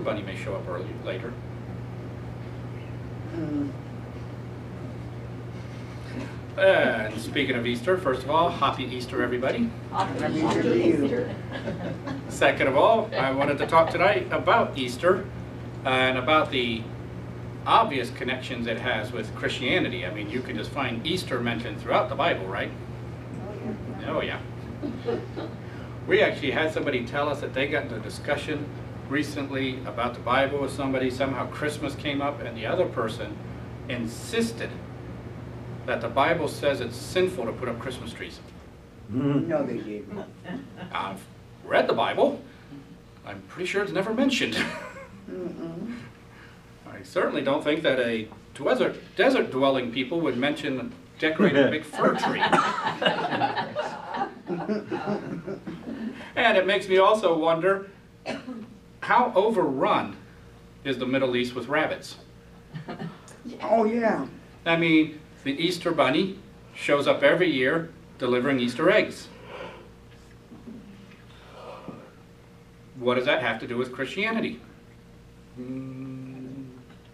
bunny may show up early later. And speaking of Easter, first of all, happy Easter, everybody. Happy Easter. Second of all, I wanted to talk tonight about Easter and about the obvious connections it has with Christianity. I mean, you can just find Easter mentioned throughout the Bible, right? Oh, yeah. We actually had somebody tell us that they got into a discussion recently about the Bible with somebody. Somehow Christmas came up, and the other person insisted that the Bible says it's sinful to put up Christmas trees. No, they didn't. I've read the Bible. I'm pretty sure it's never mentioned. I certainly don't think that a desert-dwelling people would mention decorating a big fir tree. And it makes me also wonder, how overrun is the Middle East with rabbits? Oh, yeah. I mean, the Easter bunny shows up every year delivering Easter eggs. What does that have to do with Christianity?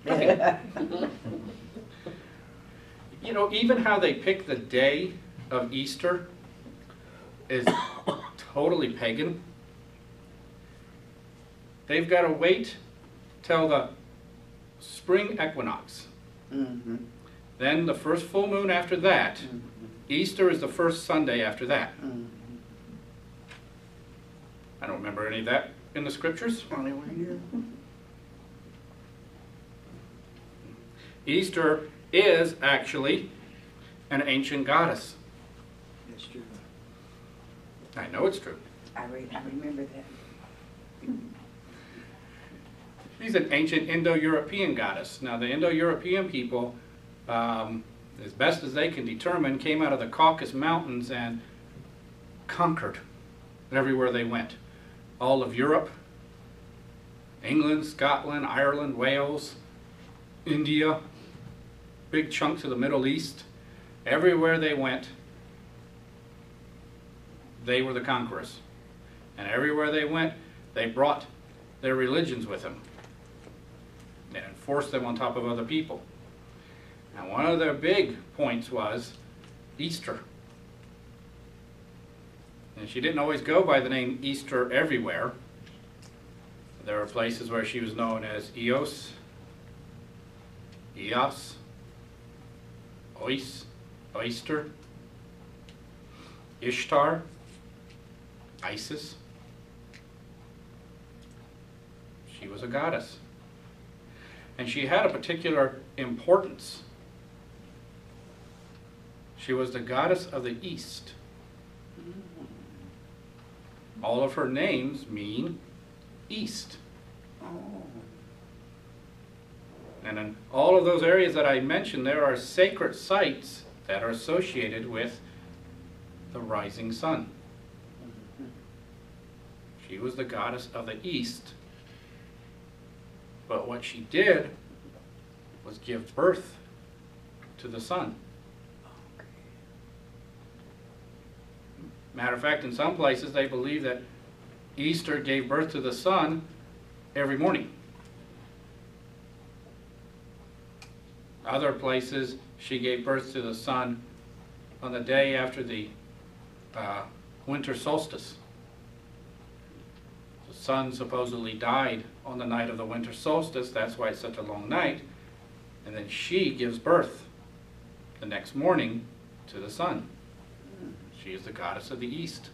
Nothing. You know, even how they pick the day of Easter is totally pagan. They've got to wait till the spring equinox. Then the first full moon after that. Easter is the first Sunday after that. I don't remember any of that in the scriptures. Easter is actually an ancient goddess. That's true. I know it's true. I remember that. She's an ancient Indo-European goddess. Now the Indo-European people, as best as they can determine, came out of the Caucasus Mountains and conquered everywhere they went. All of Europe, England, Scotland, Ireland, Wales, India, big chunks of the Middle East. Everywhere they went, they were the conquerors. And everywhere they went, they brought their religions with them and enforced them on top of other people. And one of their big points was Easter. And she didn't always go by the name Easter everywhere. There were places where she was known as Eos, Eos, Oyster, Ishtar, Isis. She was a goddess. And she had a particular importance. She was the goddess of the East. All of her names mean East. And in all of those areas that I mentioned, there are sacred sites that are associated with the rising sun. She was the goddess of the East. But what she did was give birth to the sun. Matter of fact, in some places they believe that Easter gave birth to the sun every morning. Other places she gave birth to the sun on the day after the winter solstice. The sun supposedly died on the night of the winter solstice. That's why it's such a long night. And then she gives birth the next morning to the sun. She is the goddess of the East.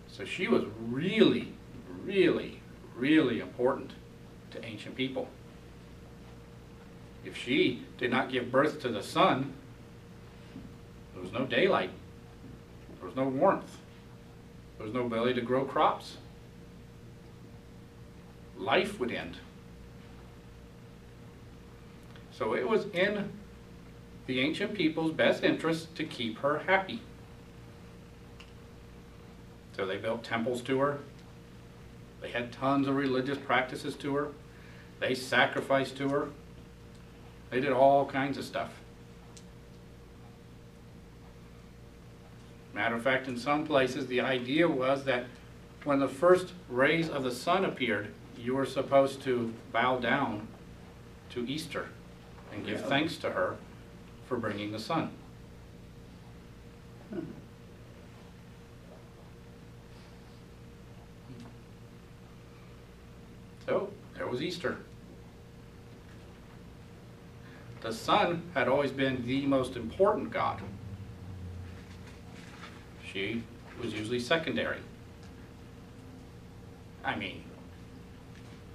So she was really, really, really important to ancient people. If she did not give birth to the sun, there was no daylight. There was no warmth. There was no ability to grow crops. Life would end. So it was in the ancient people's best interest to keep her happy. So they built temples to her. They had tons of religious practices to her. They sacrificed to her. They did all kinds of stuff. Matter of fact, in some places the idea was that when the first rays of the sun appeared you were supposed to bow down to Easter and give thanks to her for bringing the sun. So, there was Easter. The sun had always been the most important god. She was usually secondary. I mean,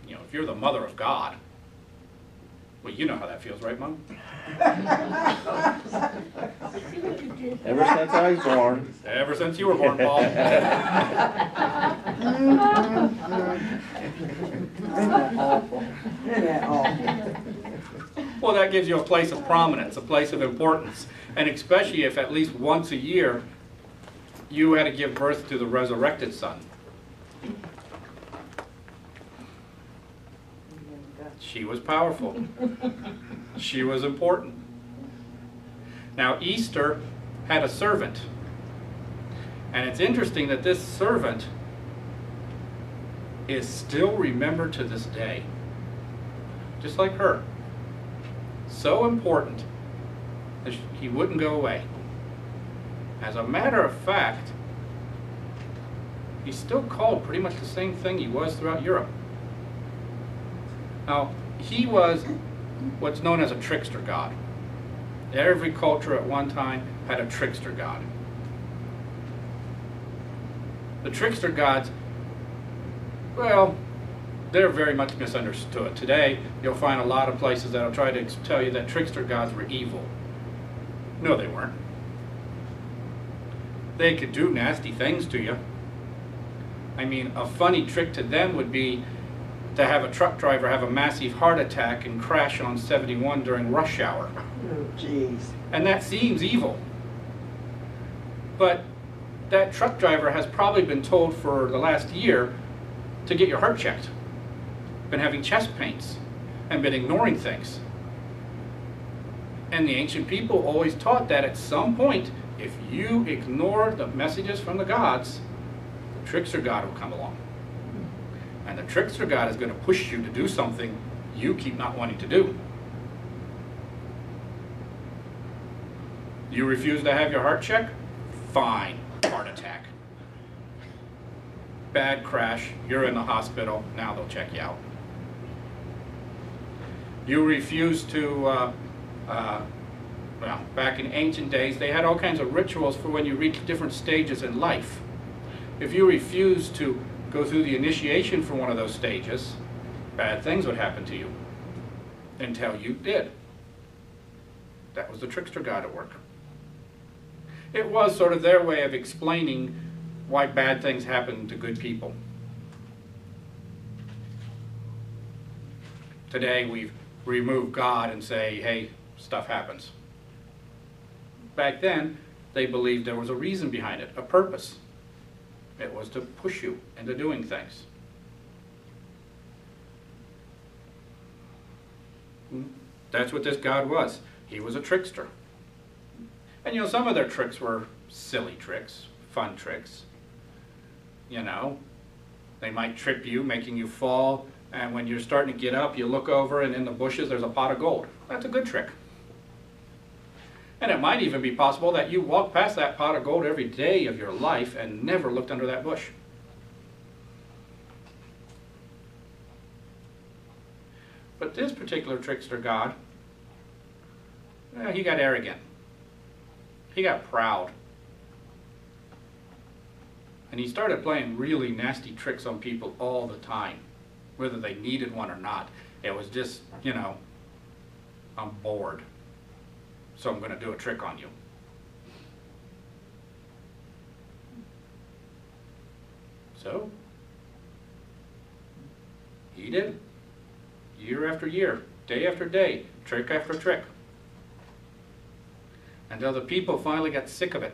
you know, if you're the mother of God, well, you know how that feels, right, Mom? Ever since I was born. Ever since you were born, Paul. Isn't that awful? Isn't that awful? Well, that gives you a place of prominence, a place of importance. And especially if at least once a year you had to give birth to the resurrected son. She was powerful. She was important. Now, Easter had a servant. And it's interesting that this servant is still remembered to this day. Just like her. So important that he wouldn't go away. As a matter of fact, he's still called pretty much the same thing he was throughout Europe. Now, he was what's known as a trickster god. Every culture at one time had a trickster god. The trickster gods, well, they're very much misunderstood. Today, you'll find a lot of places that'll try to tell you that trickster gods were evil. No, they weren't. They could do nasty things to you. I mean, a funny trick to them would be to have a truck driver have a massive heart attack and crash on 71 during rush hour. Oh, jeez. And that seems evil. But that truck driver has probably been told for the last year to get your heart checked. Been having chest pains and been ignoring things. And the ancient people always taught that at some point, if you ignore the messages from the gods, the trickster god will come along. And the trickster god is going to push you to do something you keep not wanting to do. You refuse to have your heart checked? Fine, heart attack. Bad crash, you're in the hospital, now they'll check you out. You refuse to, well, back in ancient days, they had all kinds of rituals for when you reach different stages in life. If you refuse to go through the initiation for one of those stages, bad things would happen to you until you did. That was the trickster god at work. It was sort of their way of explaining why bad things happen to good people. Today we've removed God and say, hey, stuff happens. Back then, they believed there was a reason behind it, a purpose. It was to push you into doing things. That's what this god was. He was a trickster. And you know, some of their tricks were silly tricks, fun tricks. You know, they might trip you, making you fall, and when you're starting to get up, you look over and in the bushes there's a pot of gold. That's a good trick. And it might even be possible that you walk past that pot of gold every day of your life and never looked under that bush. But this particular trickster god, he got arrogant. He got proud. And he started playing really nasty tricks on people all the time, whether they needed one or not. It was just, you know, I'm bored, so I'm going to do a trick on you. So, he did. Year after year, day after day, trick after trick. Until the people finally got sick of it.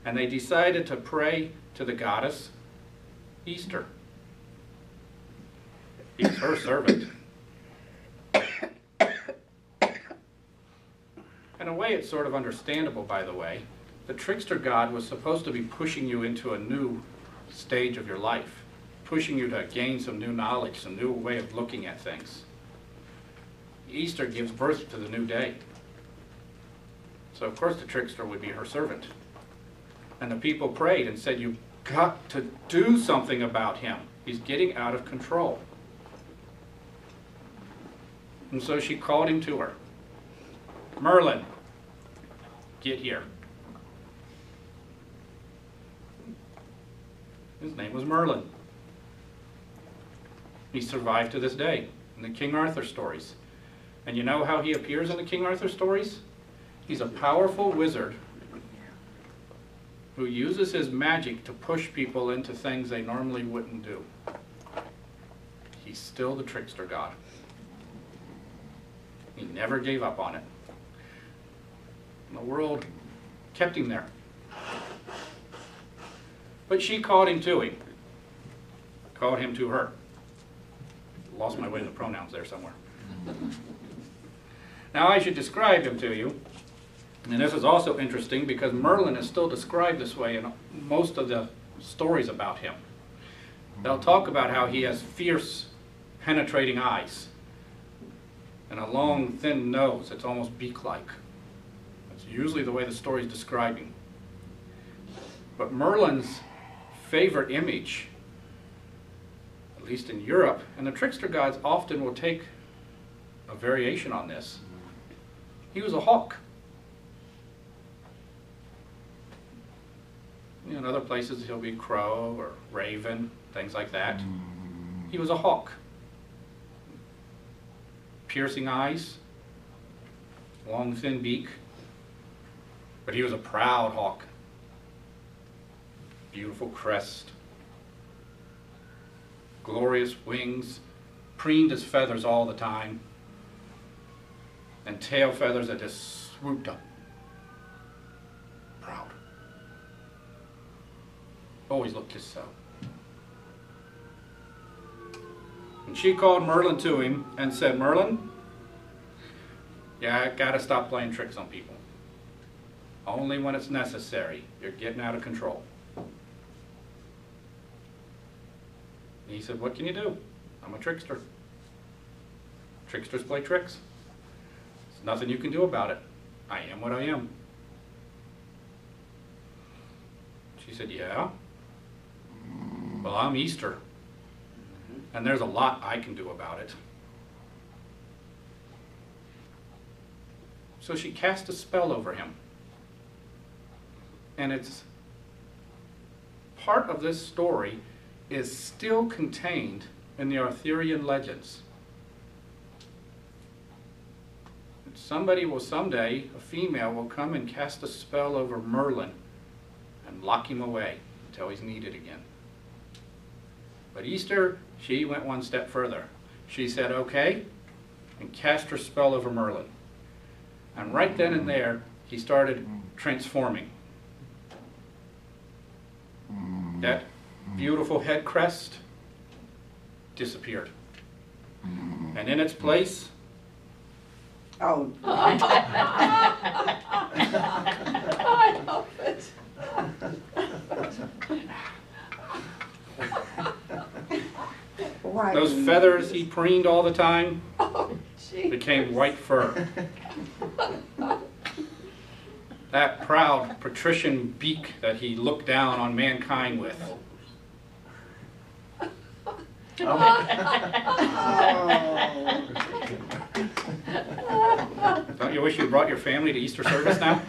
And they decided to pray to the goddess Easter. He was her servant. In a way, it's sort of understandable, by the way. The trickster god was supposed to be pushing you into a new stage of your life, pushing you to gain some new knowledge, some new way of looking at things. Easter gives birth to the new day. So of course the trickster would be her servant. And the people prayed and said, you've got to do something about him. He's getting out of control. And so she called him to her. Merlin, get here. His name was Merlin. He survived to this day in the King Arthur stories. And you know how he appears in the King Arthur stories? He's a powerful wizard who uses his magic to push people into things they normally wouldn't do. He's still the trickster god. He never gave up on it. And the world kept him there. But she called him to him. Called him to her. Lost my way to the pronouns there somewhere. Now I should describe him to you. And this is also interesting because Merlin is still described this way in most of the stories about him. They'll talk about how he has fierce, penetrating eyes and a long, thin nose that's almost beak-like. That's usually the way the stories describe him. But Merlin's favorite image, at least in Europe, and the trickster gods often will take a variation on this. He was a hawk. In other places he'll be crow or raven, things like that. He was a hawk. Piercing eyes, long thin beak, but he was a proud hawk. Beautiful crest, glorious wings, preened his feathers all the time, and tail feathers that just swooped up. Proud. Always looked just so. And she called Merlin to him and said, Merlin, yeah, I gotta stop playing tricks on people. Only when it's necessary. You're getting out of control. And he said, what can you do? I'm a trickster. Tricksters play tricks. There's nothing you can do about it. I am what I am. She said, yeah? Well, I'm Easter. And there's a lot I can do about it. So she cast a spell over him. And it's part of this story is still contained in the Arthurian legends. Somebody will someday, a female will come and cast a spell over Merlin and lock him away until he's needed again. But Easter, she went one step further. She said, okay, and cast her spell over Merlin. And right then and there, he started transforming. That beautiful head crest disappeared. And in its place, Oh. I love it. Right. those feathers he preened all the time Oh, gee. became white fur. That proud patrician beak that he looked down on mankind with. Don't you wish you brought your family to Easter service now?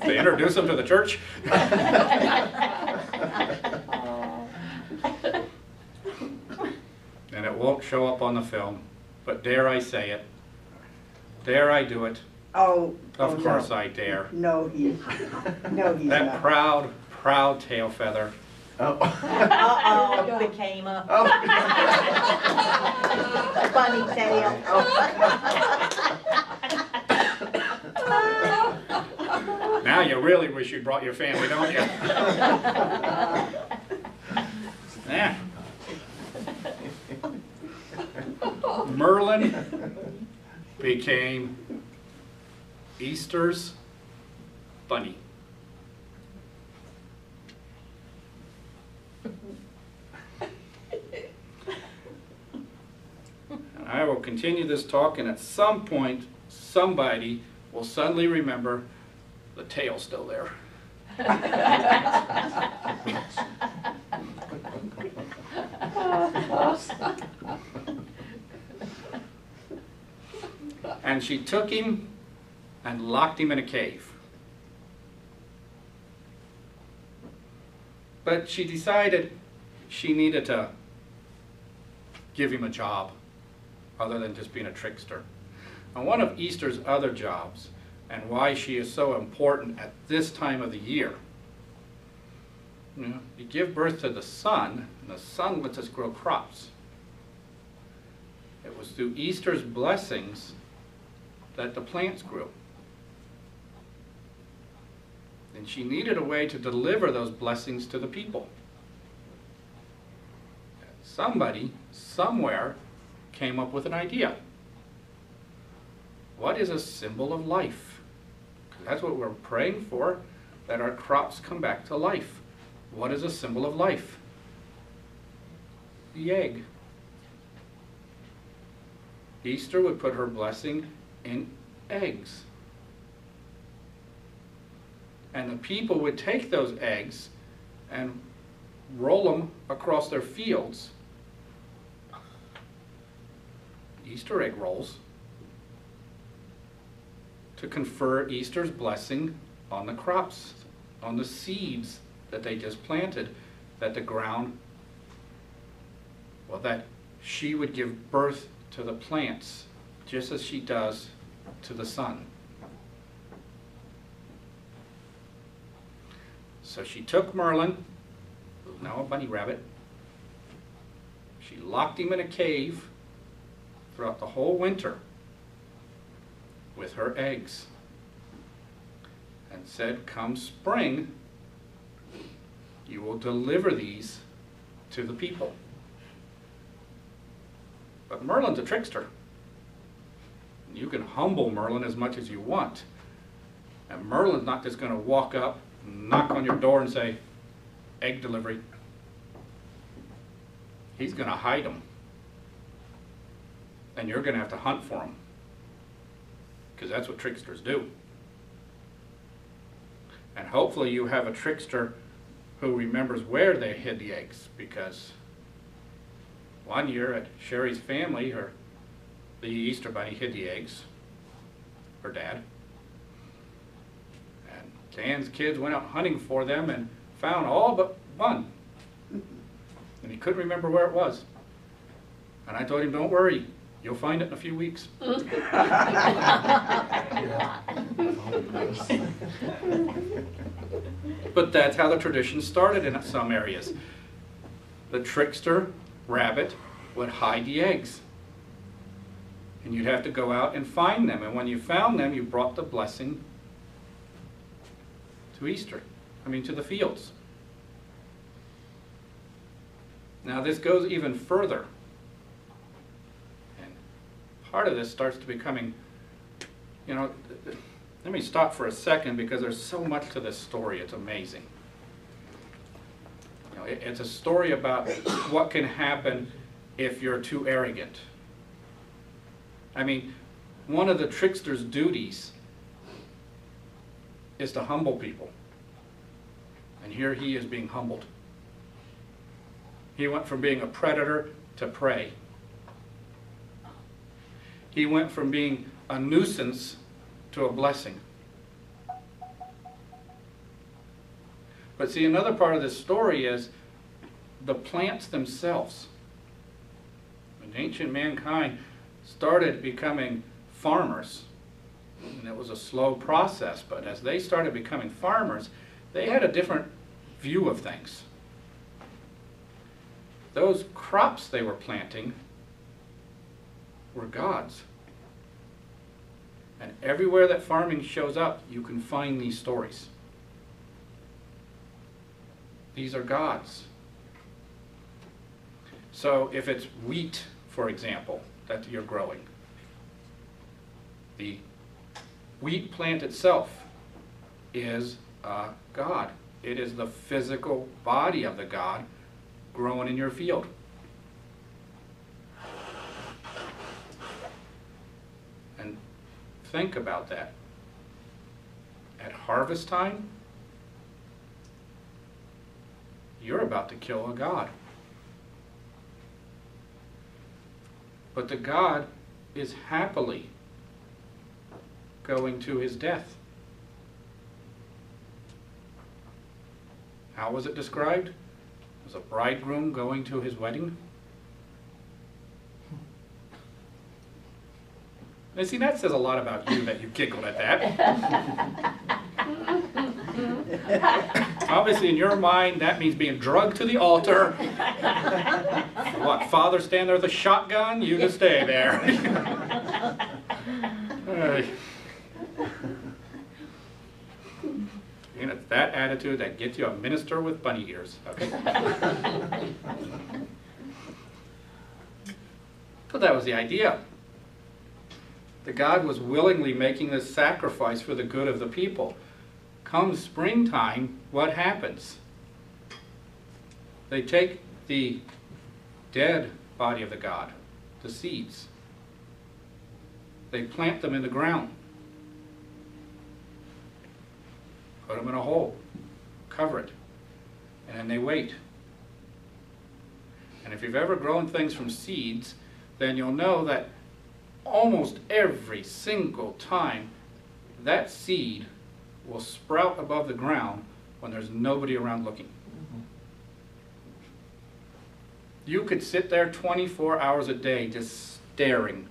To introduce them to the church? And it won't show up on the film, but dare I say it? Dare I do it? Oh. Of course no. I dare. No, he's That not. proud, proud tail feather. Uh-oh, it became a funny tail. Now you really wish you brought your family, don't you? Yeah. Merlin became Easter's bunny. continue this talk, and at some point, somebody will suddenly remember the tail's still there. And she took him and locked him in a cave. But she decided she needed to give him a job other than just being a trickster. And one of Ester's other jobs, and why she is so important at this time of the year, you give birth to the sun, and the sun lets us grow crops. It was through Ester's blessings that the plants grew. And she needed a way to deliver those blessings to the people. Somebody, somewhere, came up with an idea. What is a symbol of life? 'Cause that's what we're praying for, that our crops come back to life. What is a symbol of life? The egg. Ester would put her blessing in eggs. And the people would take those eggs and roll them across their fields. Easter egg rolls, to confer Ester's blessing on the crops, on the seeds that they just planted, that the ground, well, that she would give birth to the plants, just as she does to the sun. So she took Merlin, who's now a bunny rabbit, she locked him in a cave throughout the whole winter with her eggs, and said, come spring, you will deliver these to the people. But Merlin's a trickster. You can humble Merlin as much as you want. And Merlin's not just going to walk up, knock on your door and say, egg delivery. He's going to hide them. And you're going to have to hunt for them. Because that's what tricksters do. And hopefully you have a trickster who remembers where they hid the eggs, because one year at Sherry's family, the Easter bunny hid the eggs, her dad. And Dan's kids went out hunting for them and found all but one. And he couldn't remember where it was. And I told him, don't worry, you'll find it in a few weeks. But that's how the tradition started in some areas. The trickster rabbit would hide the eggs. And you'd have to go out and find them. And when you found them, you brought the blessing to to the fields. Now this goes even further. And part of this starts to becoming, let me stop for a second, because there's so much to this story, it's amazing. It's a story about what can happen if you're too arrogant. I mean, one of the trickster's duties is to humble people. And here he is being humbled. He went from being a predator to prey. He went from being a nuisance to a blessing. But see, another part of this story is the plants themselves. When ancient mankind started becoming farmers, and it was a slow process, but as they started becoming farmers, they had a different view of things. Those crops they were planting were God's. And everywhere that farming shows up, you can find these stories. These are God's. So if it's wheat, for example, that you're growing, the wheat plant itself is God. It is the physical body of the God growing in your field. Think about that. At harvest time, you're about to kill a god. But the god is happily going to his death. How was it described? As a bridegroom going to his wedding? And see, that says a lot about you that you giggled at that. Obviously, in your mind, that means being drugged to the altar. What, father stand there with a shotgun? You just stay there. And it's that attitude that gets you a minister with bunny ears, okay? But that was the idea. The God was willingly making this sacrifice for the good of the people. Come springtime, what happens? They take the dead body of the god, the seeds. They plant them in the ground. Put them in a hole, cover it, and then they wait. And if you've ever grown things from seeds, then you'll know that almost every single time that seed will sprout above the ground when there's nobody around looking. You could sit there 24 hours a day just staring.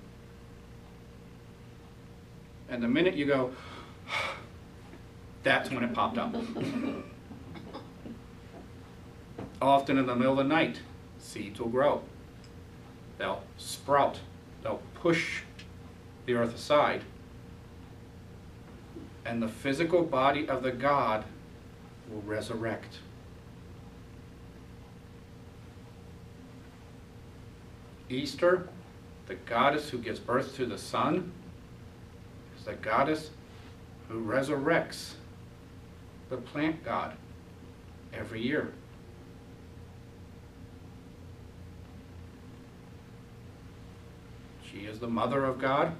And the minute you go, that's when it popped up. Often in the middle of the night, seeds will grow. They'll sprout. They'll push the earth aside. And the physical body of the god will resurrect. Easter, the goddess who gives birth to the sun, is the goddess who resurrects the plant god every year. She is the mother of God.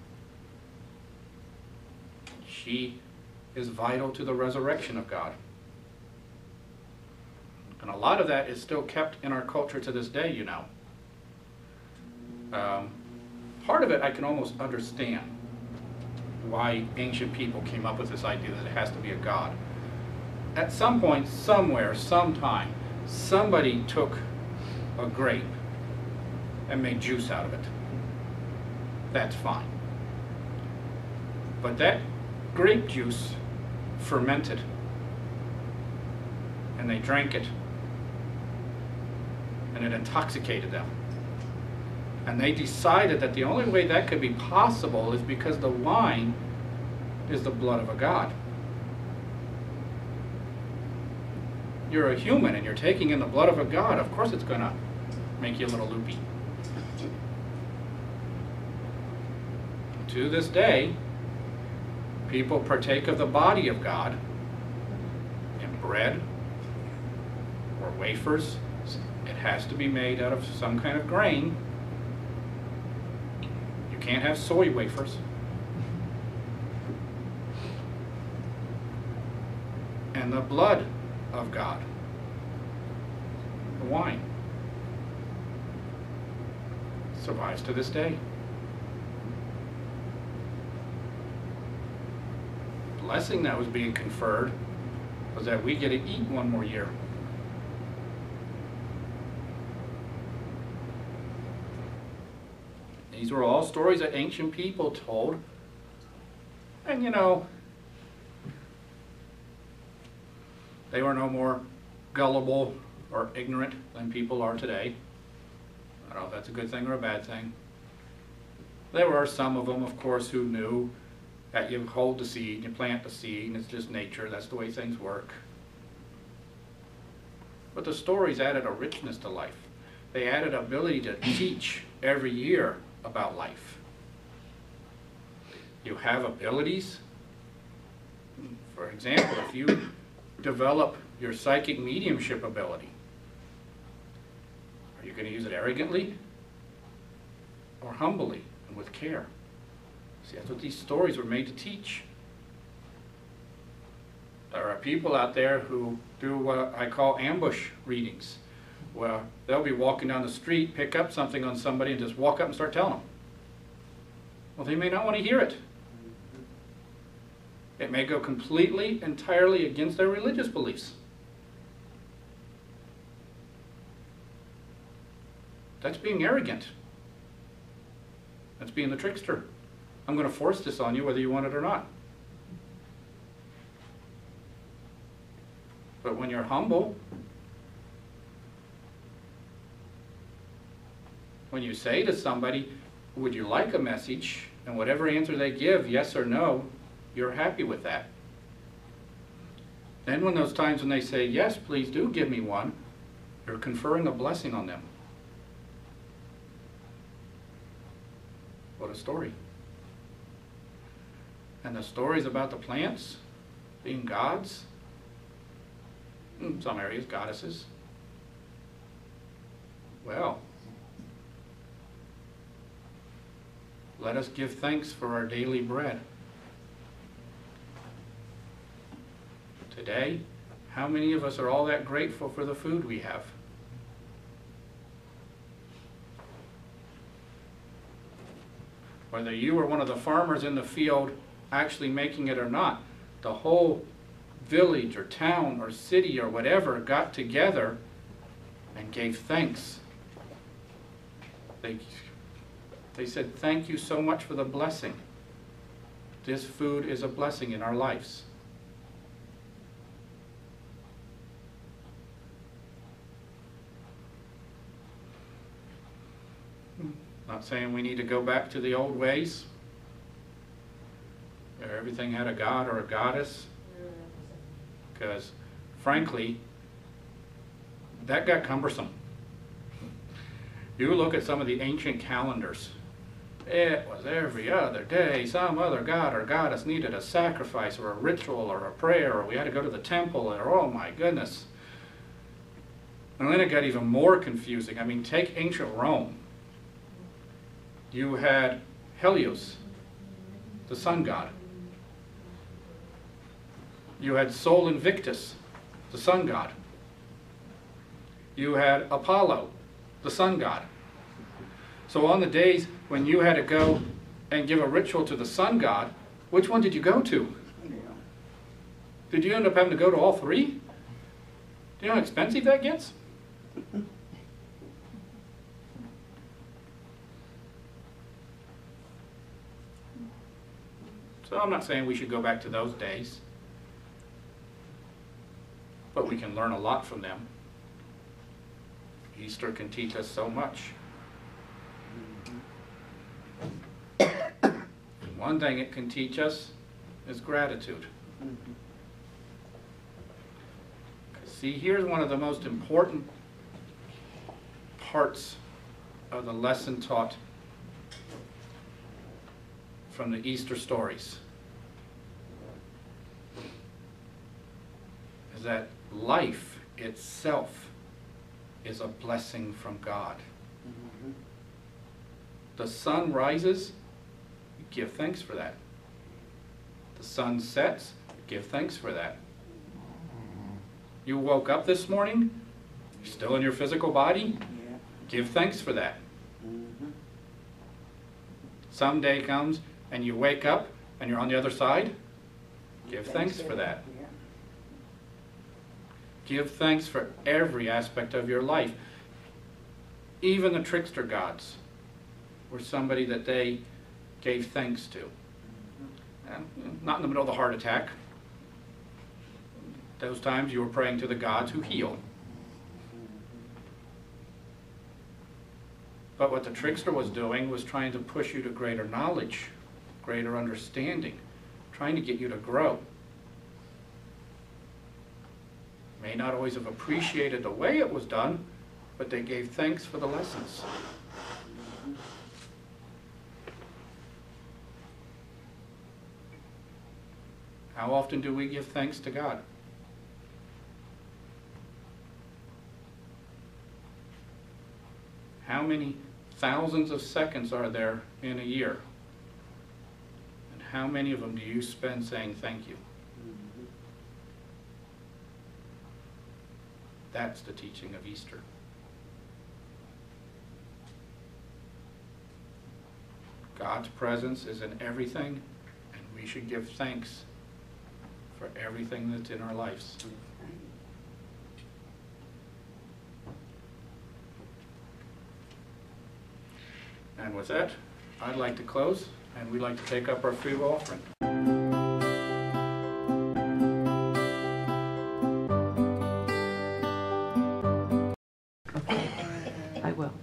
She is vital to the resurrection of God. And a lot of that is still kept in our culture to this day, you know. Part of it I can almost understand why ancient people came up with this idea that it has to be a god. At some point, somewhere, sometime, somebody took a grape and made juice out of it. That's fine. But that grape juice fermented, and they drank it, and it intoxicated them. And they decided that the only way that could be possible is because the wine is the blood of a god. You're a human and you're taking in the blood of a god, of course it's going to make you a little loopy. To this day, people partake of the body of God in bread or wafers. It has to be made out of some kind of grain. You can't have soy wafers. And the blood of God, the wine, survives to this day. Blessing that was being conferred was that we get to eat one more year. These were all stories that ancient people told. And you know, they were no more gullible or ignorant than people are today. I don't know if that's a good thing or a bad thing. There were some of them, of course, who knew that you hold the seed, you plant the seed, and it's just nature, that's the way things work. But the stories added a richness to life. They added ability to teach every year about life. You have abilities. For example, if you develop your psychic mediumship ability, are you going to use it arrogantly or humbly and with care? See, that's what these stories were made to teach. There are people out there who do what I call ambush readings, where they'll be walking down the street, pick up something on somebody, and just walk up and start telling them. Well, they may not want to hear it. It may go completely, entirely against their religious beliefs. That's being arrogant. That's being the trickster. I'm going to force this on you whether you want it or not. But when you're humble, when you say to somebody, would you like a message? And whatever answer they give, yes or no, you're happy with that. Then when those times when they say, yes, please do give me one, you're conferring a blessing on them. What a story. And the stories about the plants being gods, in some areas goddesses. Well, let us give thanks for our daily bread. Today, how many of us are all that grateful for the food we have? Whether you were one of the farmers in the field actually making it or not, the whole village or town or city or whatever got together and gave thanks. They said, thank you so much for the blessing. This food is a blessing in our lives. Not saying we need to go back to the old ways, where everything had a god or a goddess, because frankly, that got cumbersome. You look at some of the ancient calendars. It was every other day some other god or goddess needed a sacrifice or a ritual or a prayer, or we had to go to the temple, or oh my goodness. And then it got even more confusing. I mean, take ancient Rome. You had Helios, the sun god. You had Sol Invictus, the sun god. You had Apollo, the sun god. So on the days when you had to go and give a ritual to the sun god, which one did you go to? Did you end up having to go to all three? Do you know how expensive that gets? So I'm not saying we should go back to those days, but we can learn a lot from them. Easter can teach us so much. One thing it can teach us is gratitude. See, here's one of the most important parts of the lesson taught from the Easter stories, is that life itself is a blessing from God. The sun rises, give thanks for that. The sun sets, give thanks for that. You woke up this morning, you're still in your physical body, give thanks for that. Some day comes and you wake up and you're on the other side, give thanks for that. Give thanks for every aspect of your life. Even the trickster gods were somebody that they gave thanks to. And not in the middle of the heart attack. Those times you were praying to the gods who heal. But what the trickster was doing was trying to push you to greater knowledge, greater understanding, trying to get you to grow. May not always have appreciated the way it was done, but they gave thanks for the lessons. How often do we give thanks to God? How many thousands of seconds are there in a year? how many of them do you spend saying thank you? That's the teaching of Easter. God's presence is in everything, and we should give thanks for everything that's in our lives. And with that, I'd like to close, and we'd like to take up our free will offering. I will.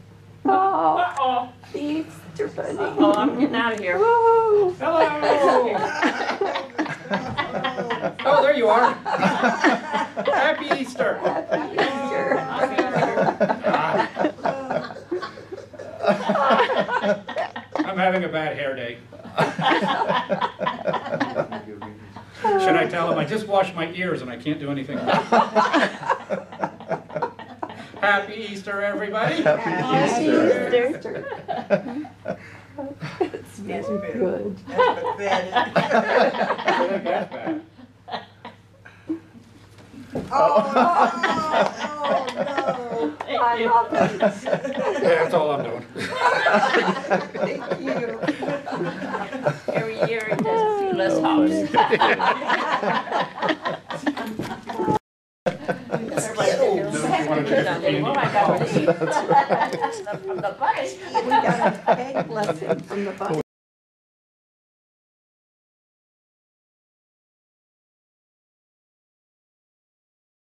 Oh, Easter bunny. oh, I'm getting out of here. Woo. Hello! Oh, there you are. Happy Easter. Happy Easter. I'm having a bad hair day. Should I tell him I just washed my ears and I can't do anything? Happy Easter, everybody. Happy Easter. Easter. It's very good. That's pathetic. I think that's bad. Oh, no. I love it. Yeah, that's all I'm doing. Thank you. Every year it does a few less hops. What I got to eat. The bunny. We got an egg blessing from the bunny.